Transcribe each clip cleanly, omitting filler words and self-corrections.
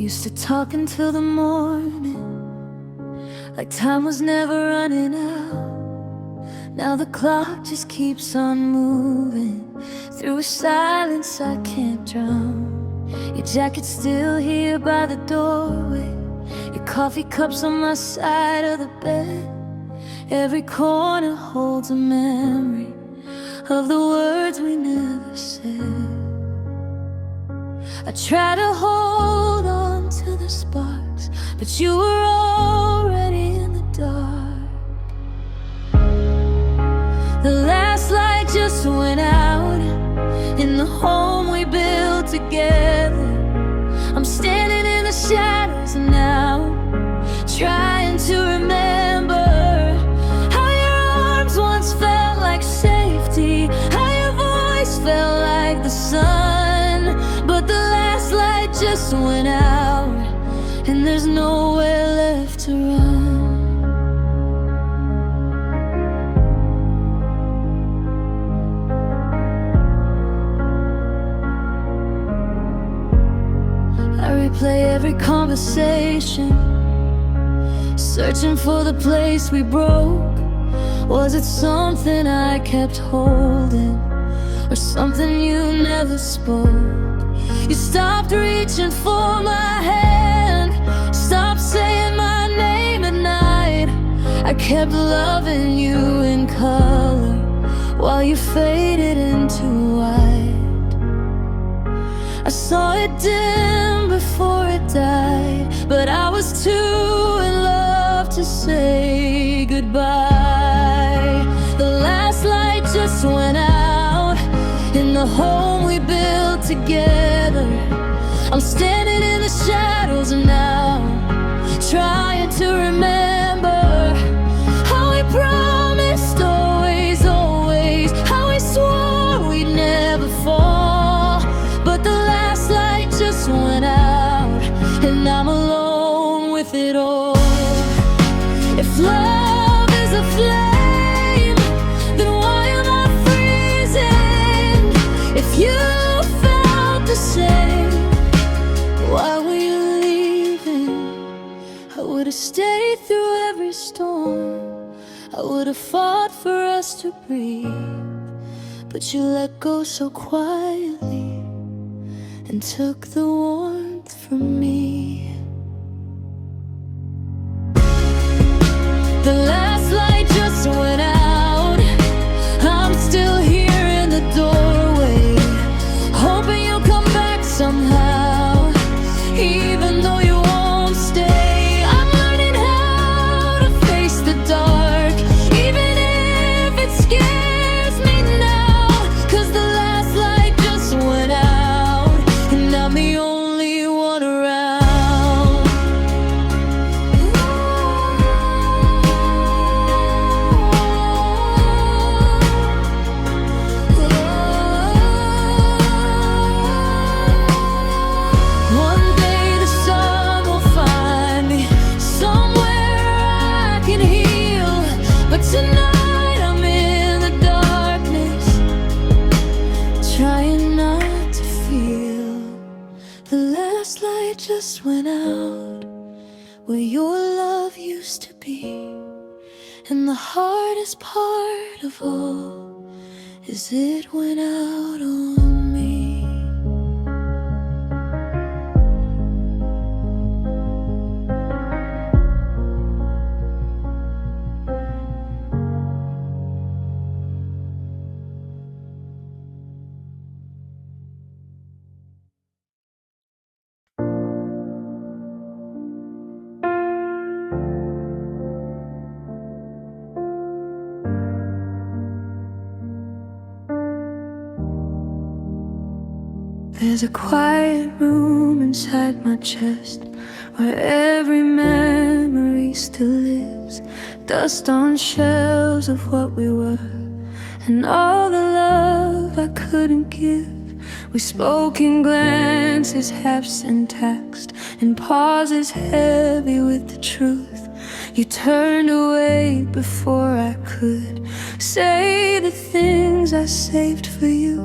Used to talk until the morning, like time was never running out. Now the clock just keeps on moving through a silence I can't drown. Your jacket's still here by the doorway, your coffee cup's on my side of the bed. Every corner holds a memory of the words we never said. I try to hold on to the sparks, but you were already in the dark. The last light just went out in the home we built together. I'm standing in the shadows now, trying to remember how your arms once felt like safety, how your voice felt like the sun. But the last light just went out, and there's nowhere left to run. I replay every conversation, searching for the place we broke. Was it something I kept holding, or something you never spoke? You stopped reaching for my hand, stopped saying my name at night. I kept loving you in color while you faded into white. I saw it dim before it died, but I was too in love to say goodbye. The last light just went out in the home we built together. I'm standing in the shadows now, trying to remember how we promised always, always, how we swore we'd never fall. But the last light just went out, and I'm alone with it all. If love is a flame, then why am I freezing? If you felt the same, why were you leaving? I would've stayed through every storm, I would've fought for us to breathe. But you let go so quietly and took the warmth from me. The last light just went out, I'm still here in the doorway, hoping you'll come back somehow, even though you won't stay. I'm learning how to face the dark, even if it scares me now. 'Cause the last light just went out, and I'm the only one around. One day the sun will find me somewhere I can heal, but tonight I'm in the darkness, trying not to feel. The last light just went out where your love used to be, and the hardest part of all is it went out on me. There's a quiet room inside my chest where every memory still lives. Dust on shelves of what we were, and all the love I couldn't give. We spoke in glances half syntaxed, in pauses heavy with the truth. You turned away before I could say the things I saved for you.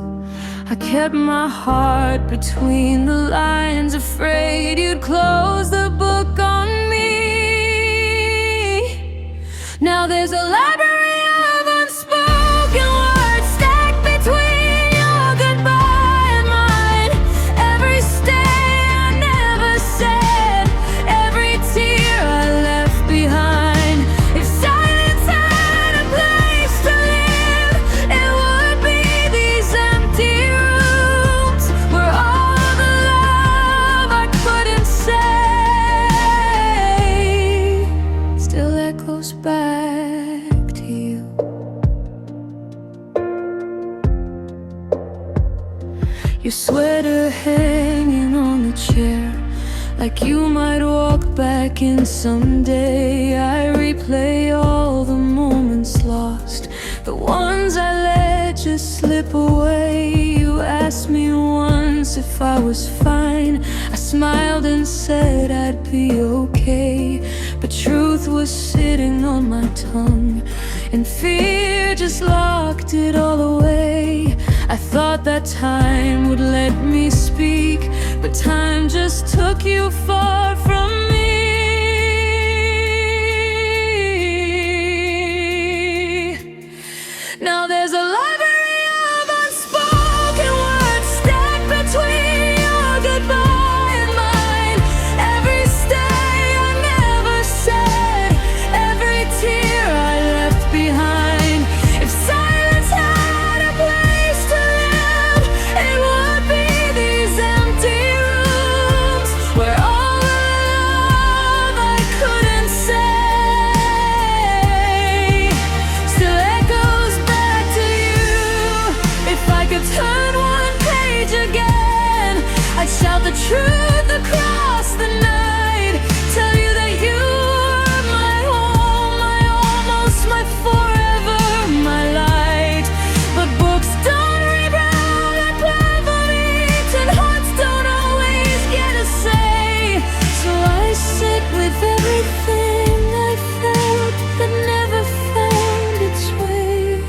I kept my heart between the lines, afraid you'd close the book on me. Now there's a library of unspoken words stacked between your goodbye and mine. Every stay I never said, every tear I left behind. If silence had a place to live, it would be these empty rooms where all the love I couldn't say still echoes back to you. Your sweater hanging on the chair, like you might walk back in someday. I replay all the moments lost, the ones I let just slip away. You asked me once if I was fine. I smiled and said I'd be okay, but truth was sitting on my tongue, and fear just locked it all away. I thought that time would let me speak, but time just took you far from me. Now there's a library of unspoken words stacked between your goodbye and mine. Every stay I never said, every tear I left behind. If silence had a place to live, it would be these empty rooms where all the love I couldn't say still echoes back to you. If I could turn one page again, I'd shout the truth across the night, tell you that you were my home, my almost, my forever, my light. But books don't rebound like lava beats, and hearts don't always get a say. So I sit with everything I felt that never found its way.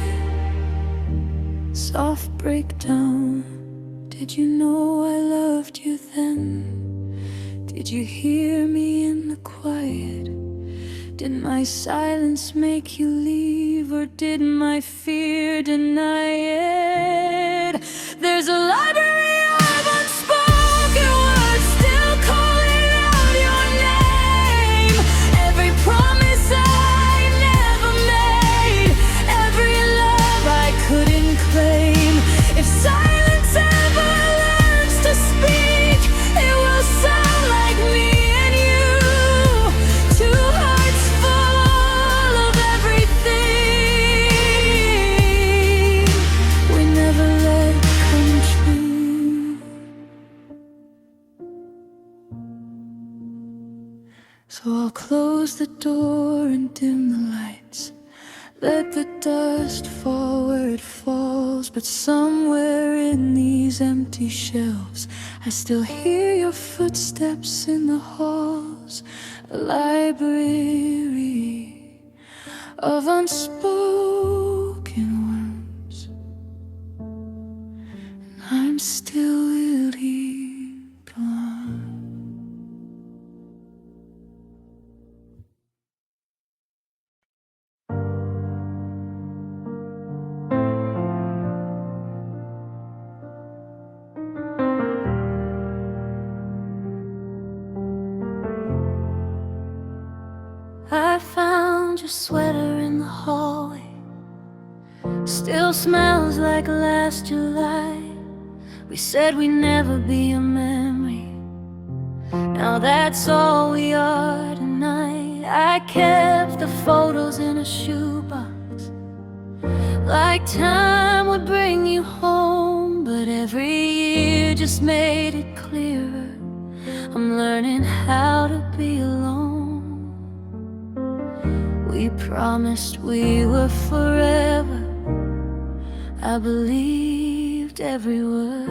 Soft breakdown. Did you know I loved you then? Did you hear me in the quiet? Did my silence make you leave, or did my fear deny it? There's a library of unspoken words still calling out your name. Every promise I never made, every love I couldn't claim. If silence ever learns to speak, it will sound like me and you, two hearts full of everything we never let come true. So I'll close the door and dim the lights, let the dust fall where it falls. But somewhere in these empty shelves, I still hear your footsteps in the halls. A library of unspoken words, and I'm still really gone. I found your sweater in the hallway, still smells like last July. We said we'd never be a memory, now that's all we are tonight. I kept the photos in a shoebox, like time would bring you home. But every year just made it clearer, I'm learning how to be alone. We promised we were forever, I believed every word.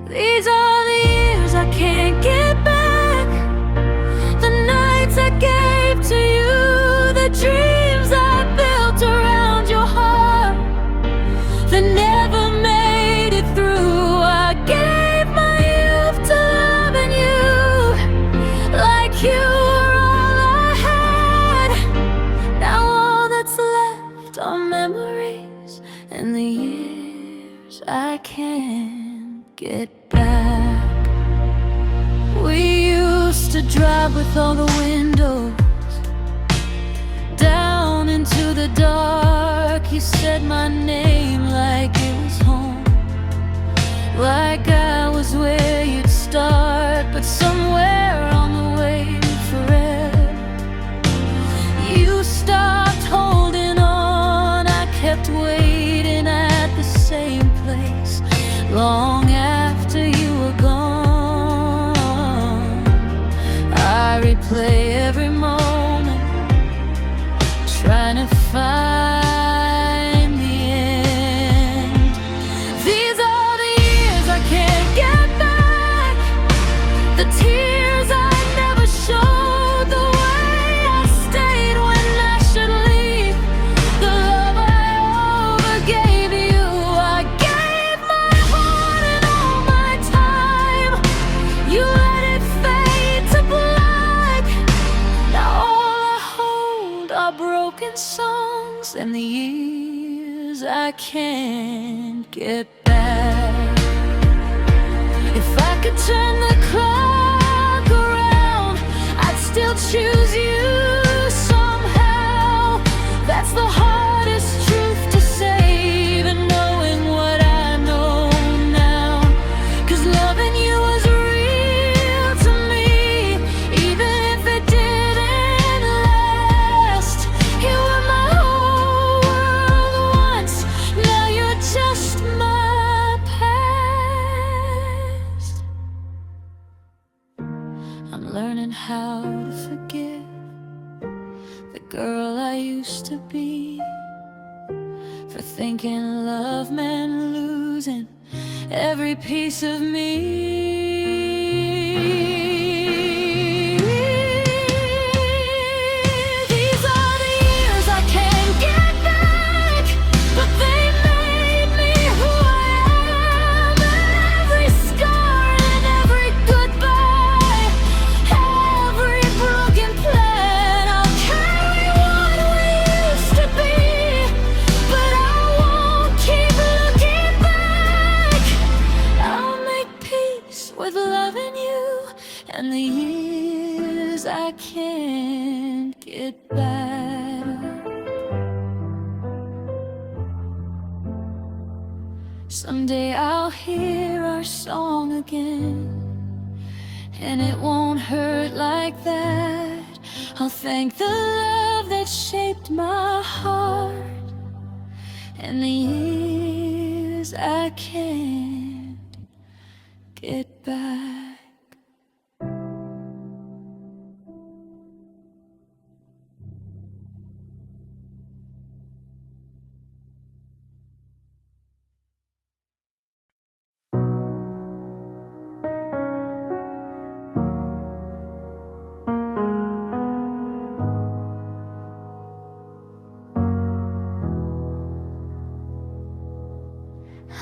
These are the years I can't get back, the nights I gave to you, the dreams I built around your heart, the never can't get back. We used to drive with all the windows down into the dark. You said my name like it was home, like I was where you'd start. But somewhere on the way to forever, you stopped holding on. I kept waiting at the same place long after you were gone. I replay every moment, trying to find the end. These are the years I can't get back, the tears I never showed, the way I stayed when I should leave, the love I overgave you. I gave my heart and all my time, you let it fade to black. Now all I hold are broken songs and the years I can't get back. If I could turn the clock around, I'd still choose you somehow. That's the hardest truth to say, even knowing what I know now. 'Cause loving you was real to me, even if it didn't last. You were my whole world once, now you're just my past. I'm learning how to forgive the girl I used to be, for thinking love meant losing every piece of me. These are the years I can't get back, but they made me who I am. Every scar and every goodbye, every broken plan, I'll carry what we used to be, but I won't keep looking back. I'll make peace with loving you and the years I can't get back. Someday I'll hear our song again, and it won't hurt like that. I'll thank the love that shaped my heart and the years I can't get back.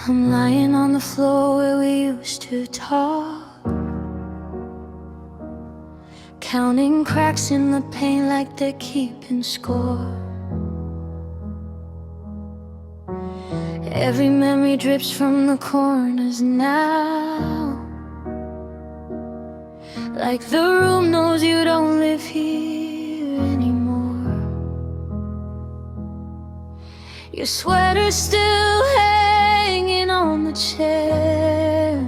I'm lying on the floor where we used to talk, counting cracks in the paint like they're keeping score. Every memory drips from the corners now, like the room knows you don't live here anymore. Your sweater's still hanging on the chair,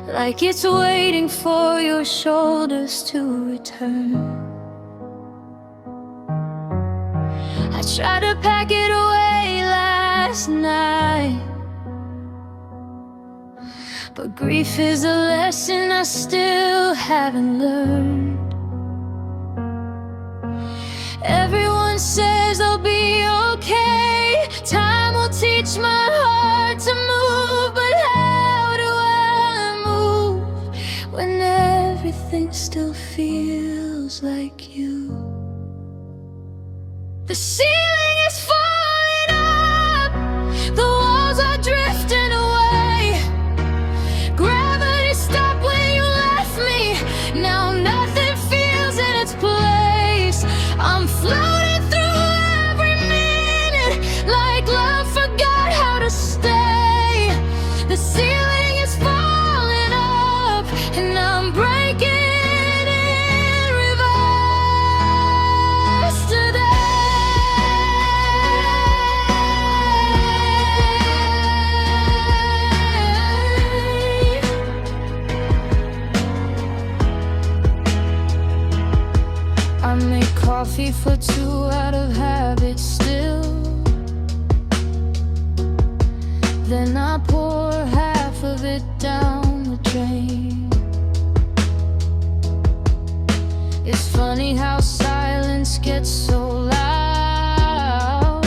like it's waiting for your shoulders to return. I tried to pack it away last night, but grief is a lesson I still haven't learned. Everyone says I'll be okay, time will teach my heart to move, but how do I move when everything still feels like you? The ceiling is falling up, the walls are drifting away. Gravity stopped when you left me, now nothing feels in its place. I'm floating through every minute like love forgot how to stay. coffee for two out of habit still. Then I pour half of it down the drain. It's funny how silence gets so loud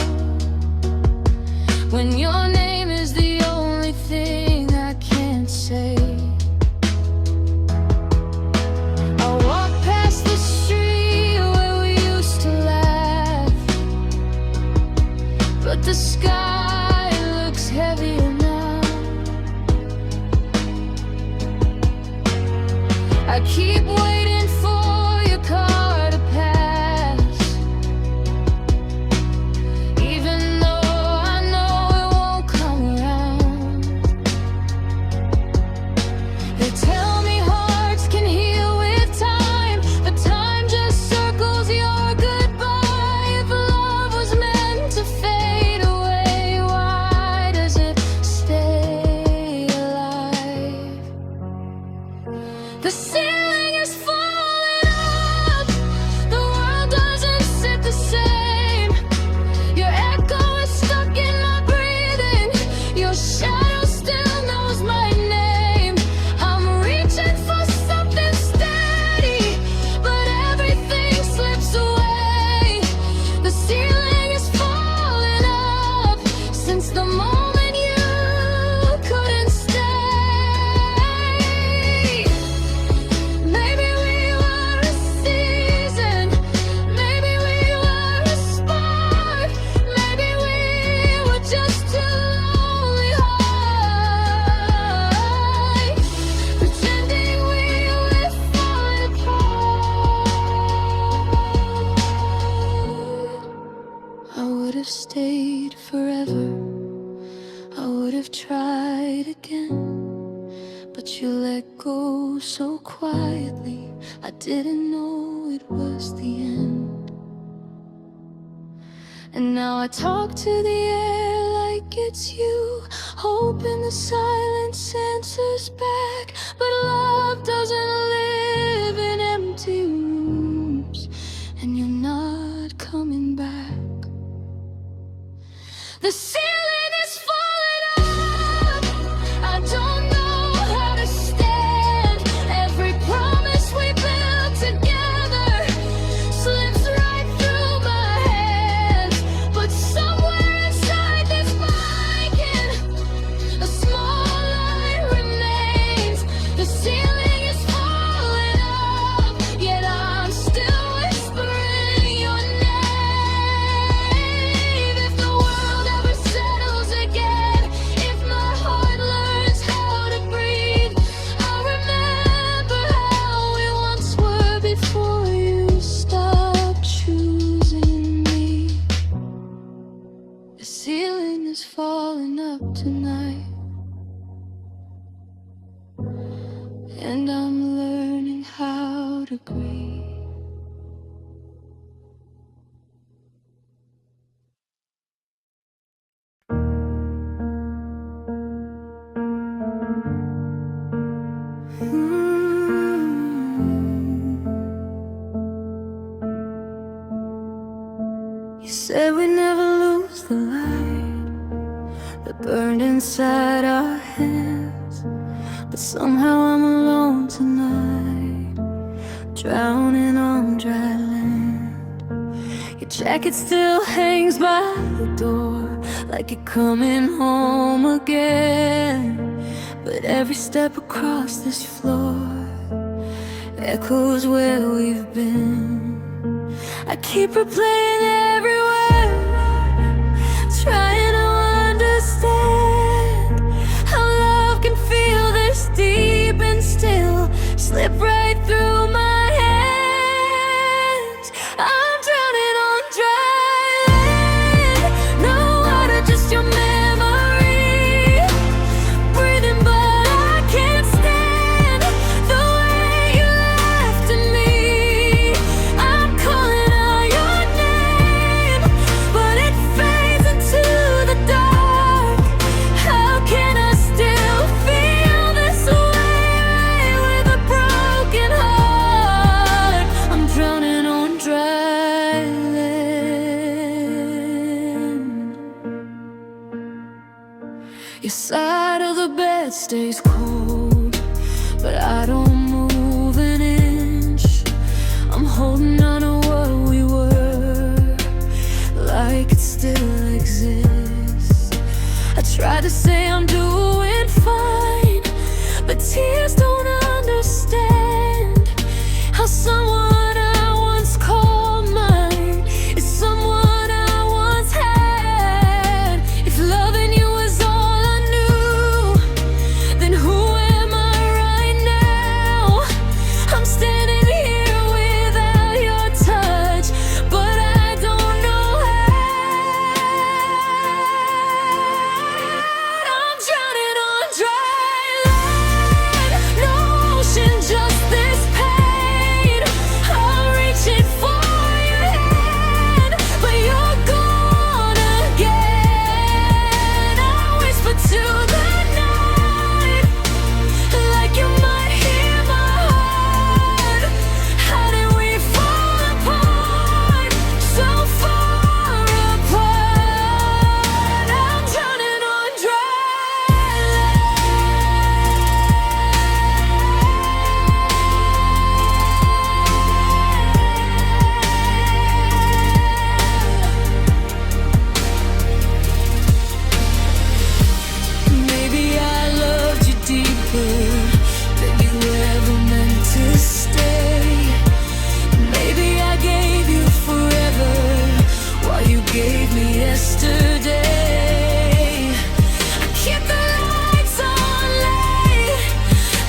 when your name is the only thing I can't say. I walk past the street where we used to laugh, but the sky looks heavier now. I keep waiting for your car to pass, even though I know it won't come around. They tell me hearts can heal with time, but time just circles your goodbye. If love was meant to fade away, why does it stay alive? The ceiling is falling up, the world doesn't sit the same. Your echo is stuck in my breathing, your shadow still knows my name. I'm reaching for something steady, but everything slips away. The ceiling is falling up since the moment you couldn't stay. Maybe we were a season, maybe we were a spark, maybe we were just too lonely hearts, pretending we were falling apart. I would have stayed forever, I would have tried again, but you let go so quietly, I didn't know it was the end. And now I talk to the air like it's you, hoping the silence answers back. But love doesn't live in empty rooms, and you're not coming back. The ceiling is falling up, I don't know how to stand. Every promise we built together slips right through my hands. But somewhere inside this broken, a small light remains. The ceiling is falling up, yet I'm still whispering your name. If the world ever settles again, if my heart learns how to breathe, I'll remember how we once were before you stopped choosing me. The ceiling is falling up tonight, and I'm learning how to grieve. You said we never lose the light that burned inside our hands, but somehow I'm alone tonight, drowning on dry land. Your jacket still hangs by the door, like you're coming home again. But every step across this floor echoes where we've been. I keep replaying every word, trying to understand how love can feel this deep and still slip right through my hands. I'm drowning on dry land, no water, just your memory. Breathing, but I can't stand the way you left me. I'm calling out your name, stays cold, but I don't move an inch. I'm holding on to what we were, like it still exists. I try to say I'm doing fine, but tears don't understand how someone I once called mine is someone I once had. If loving you was all I knew, then who am I right now? I'm standing here without your touch, but I don't know how. I'm drowning on dry land, no ocean, just this pain. I'm reaching for your hand, but you're gone again. I whisper to the night, like you might hear my heart. How did we fall apart, so far apart? I'm drowning on dry land. Maybe I loved you deeper than you ever meant to stay. Maybe I gave you forever while you gave me yesterday. I keep the lights on late,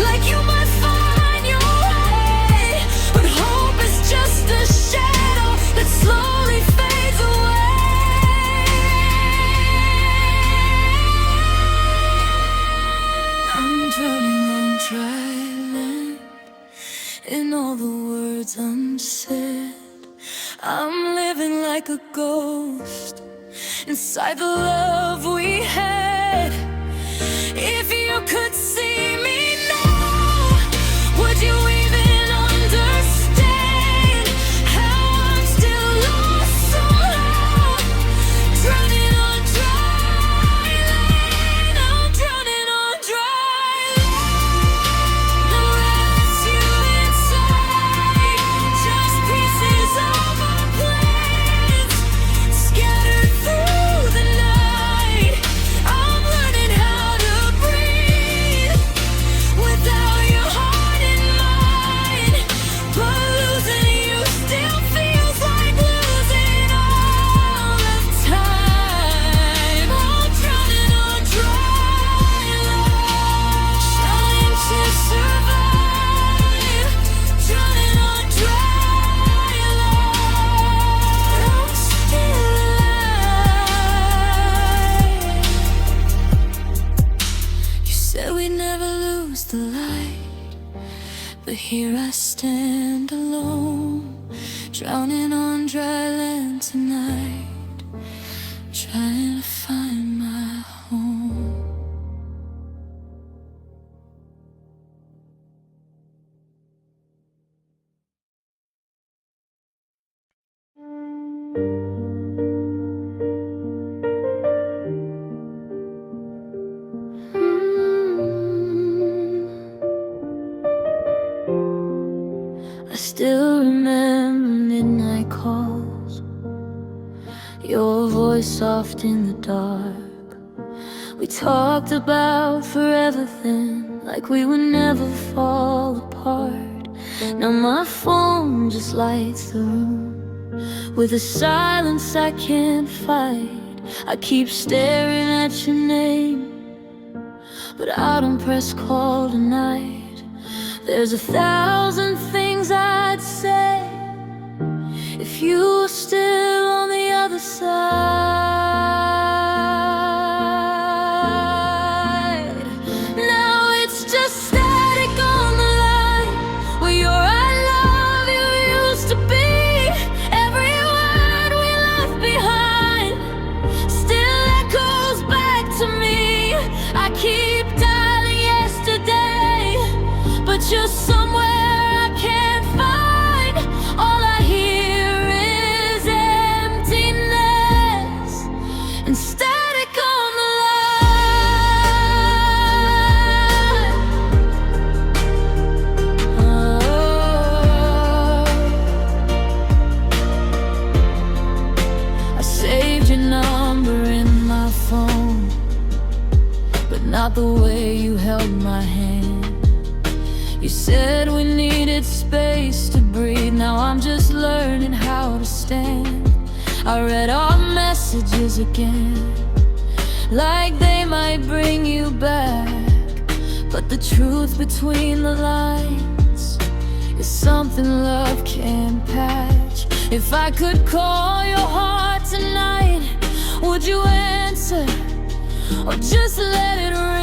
like you might find your way, but hope is just a shadow that slowly fades away. I'm drowning on dry land, in all the words unsaid. I'm living like a ghost inside the love we had. If you could see me now, would you even understand how I'm still lost somehow? Drowning on dry land, I'm drowning on dry land. No rest you inside, just pieces of our plans scattered through the night. I'm learning how to breathe without your heart in mine, but losing you still feels like losing all of time. I'm drowning on dry land, trying to survive. Drowning on dry land, I'm still alive. You said we'd never lose the light, but here I stand alone, drowning on dry land tonight, trying to find my home. I still remember midnight calls, your voice soft in the dark. We talked about forever then, like we would never fall apart. Now my phone just lights the room with a silence I can't fight. I keep staring at your name, but I don't press call tonight. There's 1,000 things I'd say if you were still on the other side. Now it's just static on the line where your I love you used to be. Every word we left behind still echoes back to me. I keep dialing yesterday, but you're somewhere I can't find. All I hear is understand. I read our messages again, like they might bring you back. But the truth between the lines is something love can't patch. If I could call your heart tonight, would you answer, or just let it ring?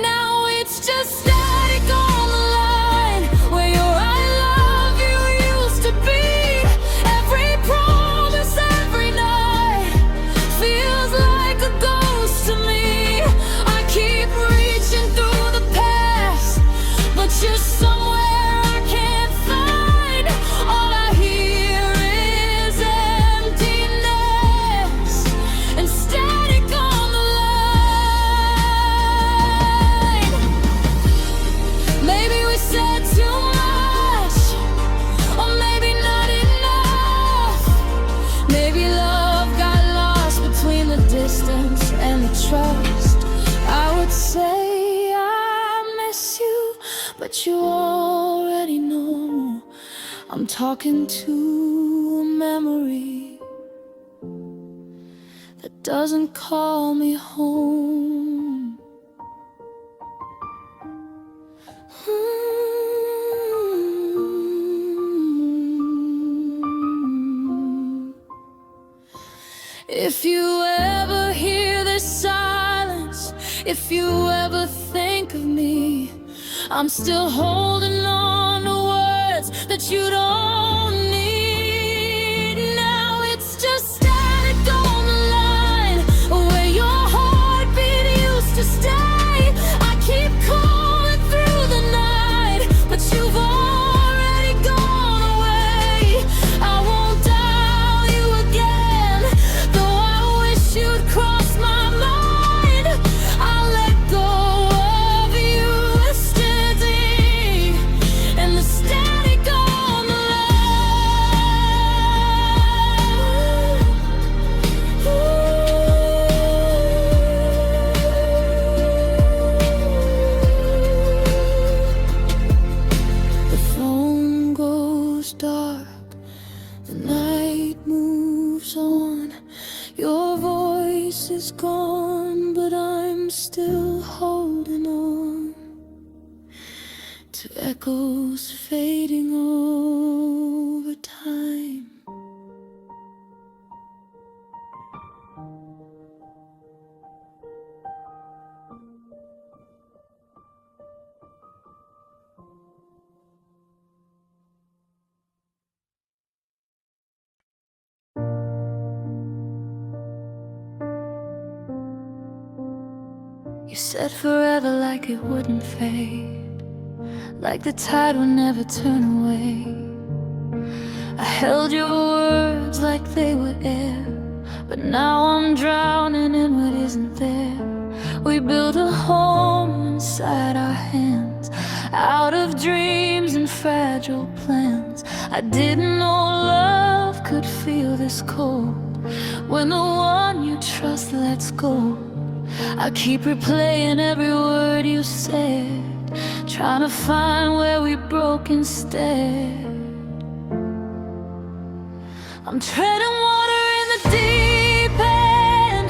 Now it's just static on the line, where your I love you used to be. Every promise, every night feels like a ghost to me. I keep reaching through the past, but you're somewhere I can't find. All I hear is emptiness and static on the line. Maybe we said too much, or maybe not enough. Maybe love got lost between the distance and the trust. I would say I miss you, but you already know I'm talking to a memory that doesn't call me home. If you ever hear this silence, if you ever think of me, I'm still holding on to words that you don't need. Now it's just static on the line, where your heartbeat used to stay. I keep calling through the night, but you've already gone away. I won't dial you again, though I wish you'd cross my mind. I'll let go of you yesterday and the static on the line. The phone goes dark, the night moves on. Your voice is gone, but I'm still holding on to echoes fading over time. You said forever like it wouldn't fade, like the tide would never turn away. I held your words like they were air, but now I'm drowning in what isn't there. We built a home inside our hands, out of dreams and fragile plans. I didn't know love could feel this cold, when the one you trust lets go. I keep replaying every word you said, trying to find where we broke instead. I'm treading water in the deep end,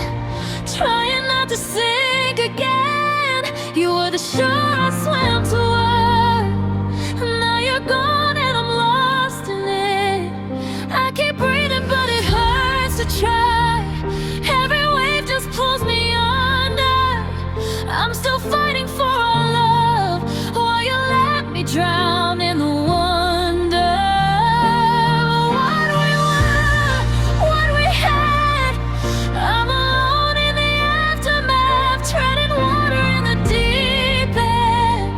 trying not to sink again. You were the shore I swam toward, and now you're gone and I'm lost in it. I keep breathing but it hurts to try. Every wave just pulls me under. I'm still fighting for our love, while you let me drown in the wonder. What we were, what we had. I'm alone in the aftermath, treading water in the deep end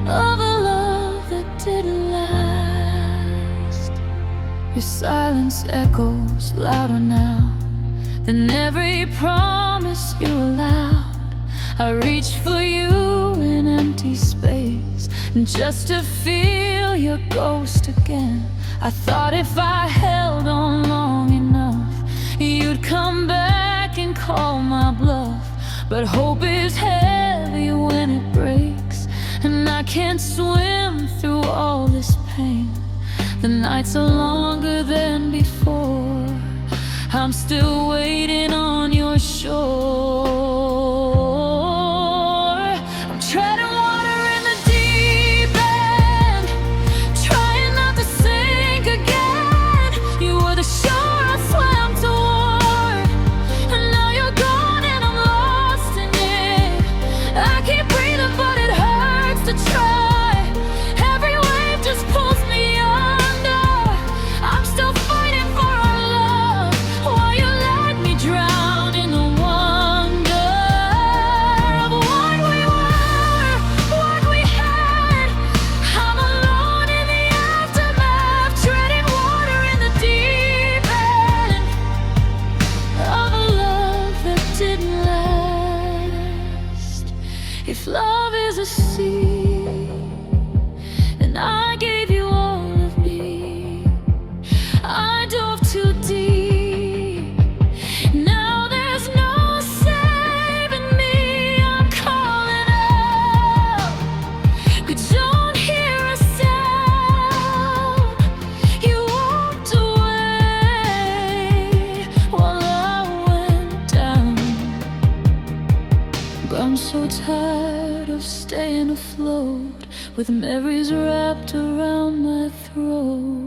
of a love that didn't last. Your silence echoes louder now than every promise you allowed. I reach for you in empty space, just to feel your ghost again. I thought if I held on long enough, you'd come back and call my bluff. But hope is heavy when it breaks, and I can't swim through all this pain. The nights are longer than before. I'm still waiting on your shore. I'm treading water in the deep end, trying not to sink again. You were the shore I swam toward, and now you're gone and I'm lost in it. I keep breathing but it hurts to try. Every wave just pulls me under. I'm still fighting for our love while you let me drown in the wonder of what we were, what we had. I'm alone in the aftermath, treading water in the deep end of a love that didn't last. If love is a sea, then I gave you all of me. I dove too deep. Now there's no saving me. I'm calling out, but don't hear a sound. You walked away while I went down. But I'm so tired of staying afloat with memories wrapped around my throat.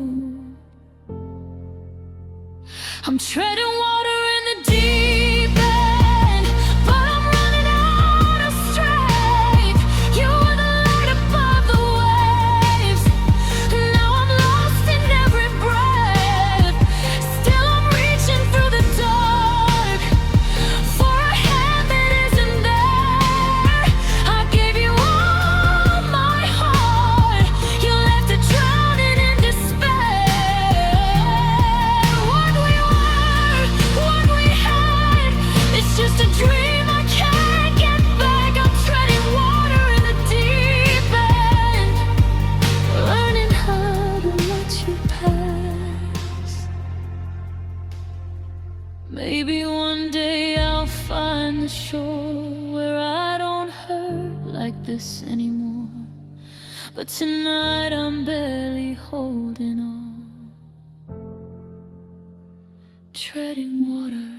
I'm treading water in the deep end, but I'm running out of strength. You were the light above the waves. Now I'm lost in every breath. Still I'm reaching through the dark for a hand that isn't there. I gave you all my heart. You left it drowning in despair. What we were, what we had, it's just a dream I can't get back. I'm treading water in the deep end, learning how to let you pass. Maybe one day I'll find the shore where I don't hurt like this anymore. But tonight I'm barely holding on, treading water.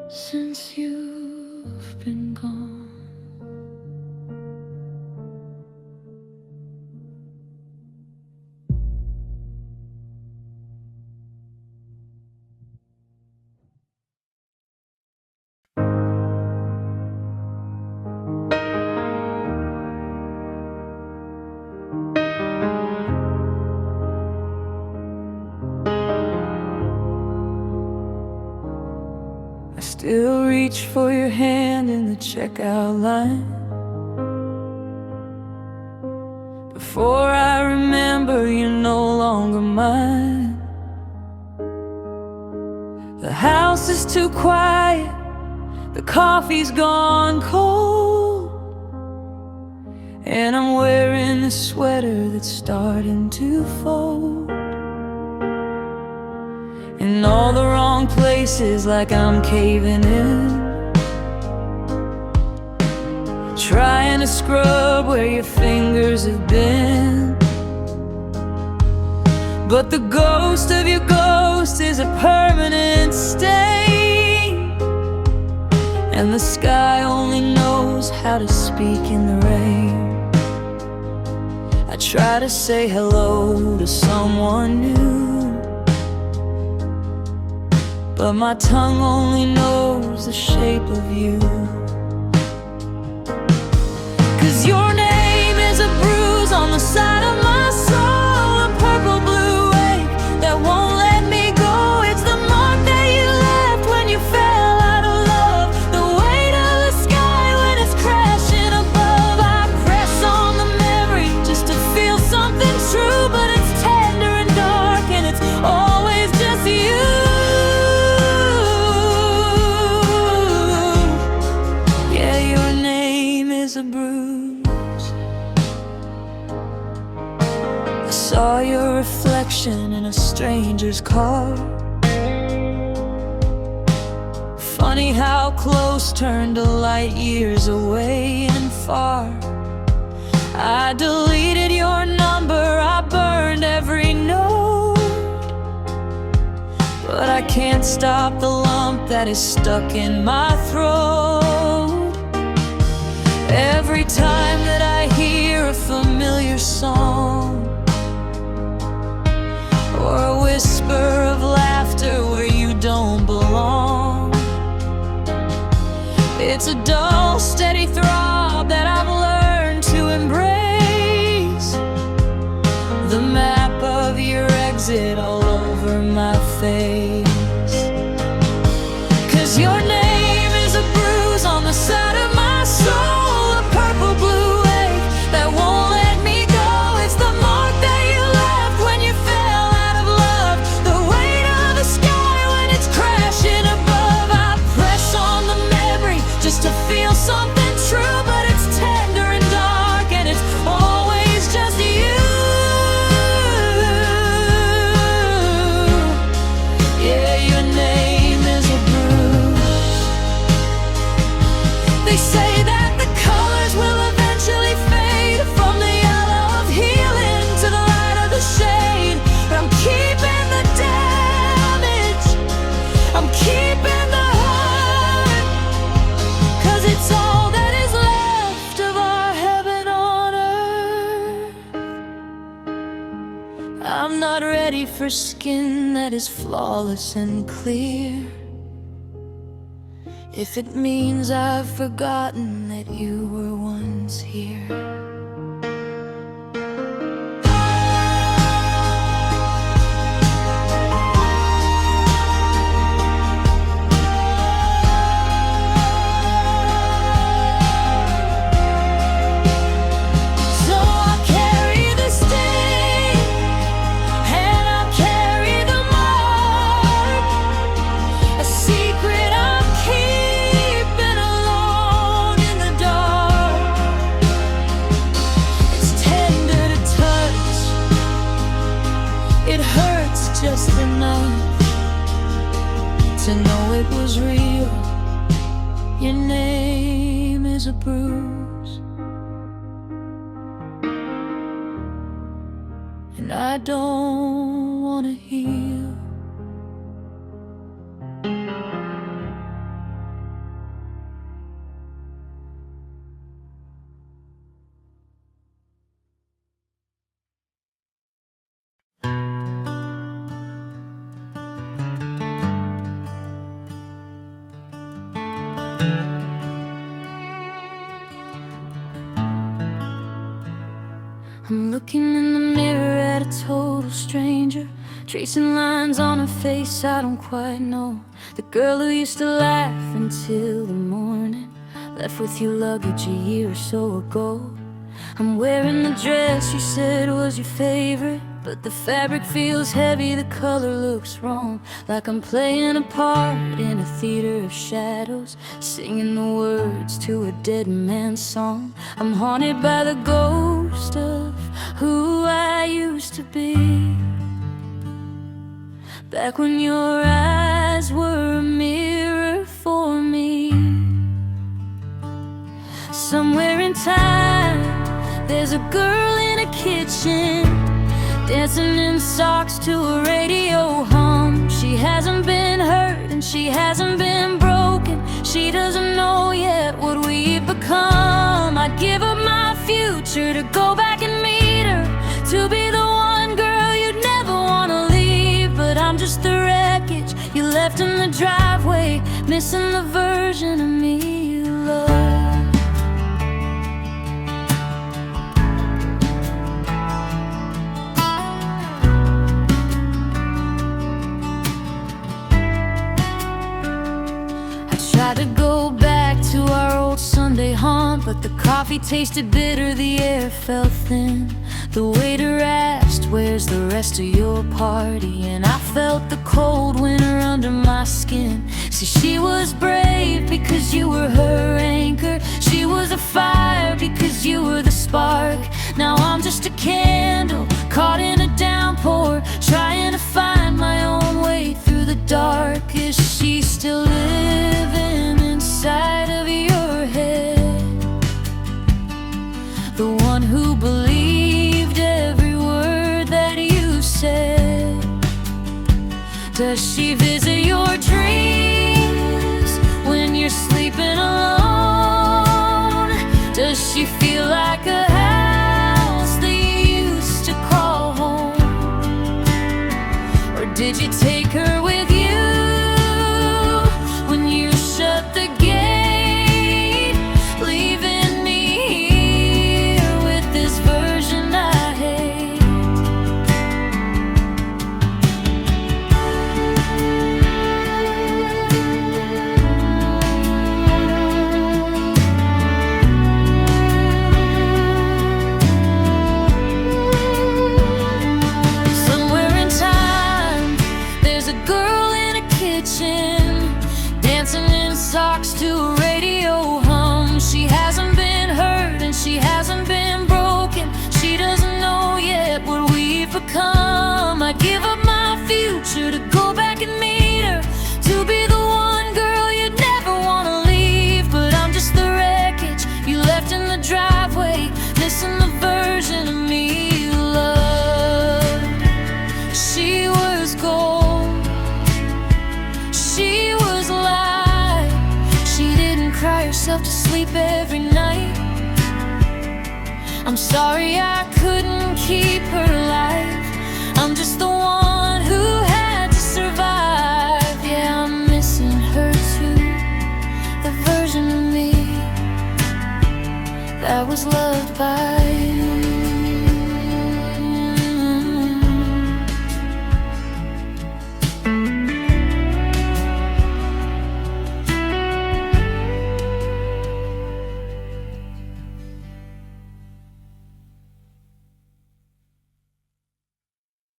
Since you've been gone. I still reach for your hand in the checkout line. Before I remember, you're no longer mine. The house is too quiet, the coffee's gone cold, and I'm wearing a sweater that's starting to fold. In all the wrong places, like I'm caving in, trying to scrub where your fingers have been. But the ghost of your ghost is a permanent stain, and the sky only knows how to speak in the rain. I try to say hello to someone new, but my tongue only knows the shape of you. 'Cause your name is a bruise on the side of my soul, a purple blue wave that won't let me go. It's the mark that you left when you fell out of love, the weight of the sky when it's crashing above. I press on the memory just to feel something true, but it's tender and dark and it's always just you. A bruise. I saw your reflection in a stranger's car. funny how close turned to light years away and far. I deleted your number, I burned every note, but I can't stop the lump that is stuck in my throat. Every time that I hear a familiar song, or a whisper of laughter where you don't belong, it's a dull, steady throb that I've learned to embrace. The map of your exit all over my face. 'Cause your name is a bruise on the side of my soul, a purple blue wave that won't let me go. It's the mark that you left when you fell out of love, the weight of the sky when it's crashing above. I press on the memory just to feel something true, but it's tender and dark and it's always just you. Yeah, your name is a bruise. They say that the colors will eventually fade, from the yellow of healing to the light of the shade. But I'm keeping the damage, I'm keeping the hurt, 'cause it's all that is left of our heaven on earth. I'm not ready for skin that is flawless and clear, if it means I've forgotten that you were once here. So I'll carry the sting, and I'll carry the mark, a secret I'm keeping alone in the dark. It's tender to touch, it hurts just enough to know it was real. Your name is a bruise, and I don't wanna heal. I'm looking in the mirror at a total stranger, tracing lines on a face I don't quite know. The girl who used to laugh until the morning, left with your luggage a year or so ago. I'm wearing the dress you said was your favorite, but the fabric feels heavy, the color looks wrong. Like I'm playing a part in a theater of shadows, singing the words to a dead man's song. I'm haunted by the ghost of who I used to be, back when your eyes were a mirror for me. Somewhere in time, there's a girl in a kitchen, dancing in socks to a radio hum. She hasn't been hurt and she hasn't been broken. She doesn't know yet what we've become. I'd give up my future to go back and meet her, to be the one girl you'd never want to leave. But I'm just the wreckage you left in the driveway, missing the version of me you love. Tried to go back to our old Sunday haunt, but the coffee tasted bitter, the air felt thin. The waiter asked, "Where's the rest of your party?" And I felt the cold winter under my skin. See, she was brave because you were her anchor. She was a fire because you were the spark. Now I'm just a candle caught in a downpour, trying to find my own way through the dark. Is she still living? Does she visit your dreams when you're sleeping alone? Does she feel like a house that you used to call home? Or did you take her with you when you shut the gate, leaving me here with this version I hate? Somewhere in time, there's a girl in a kitchen, dancing in socks to a radio hum. She hasn't been hurt and she hasn't been broken. She doesn't know yet what we've become. I give up my future to go back and meet her, to be the one girl you'd never want to leave. But I'm just the wreckage you left in the driveway, missing the version of me you loved. She was gold, she was light. She didn't cry herself to sleep every night. I'm sorry I couldn't keep her alive. I'm just the one who had to survive. Yeah, I'm missing her too, the version of me that was loved by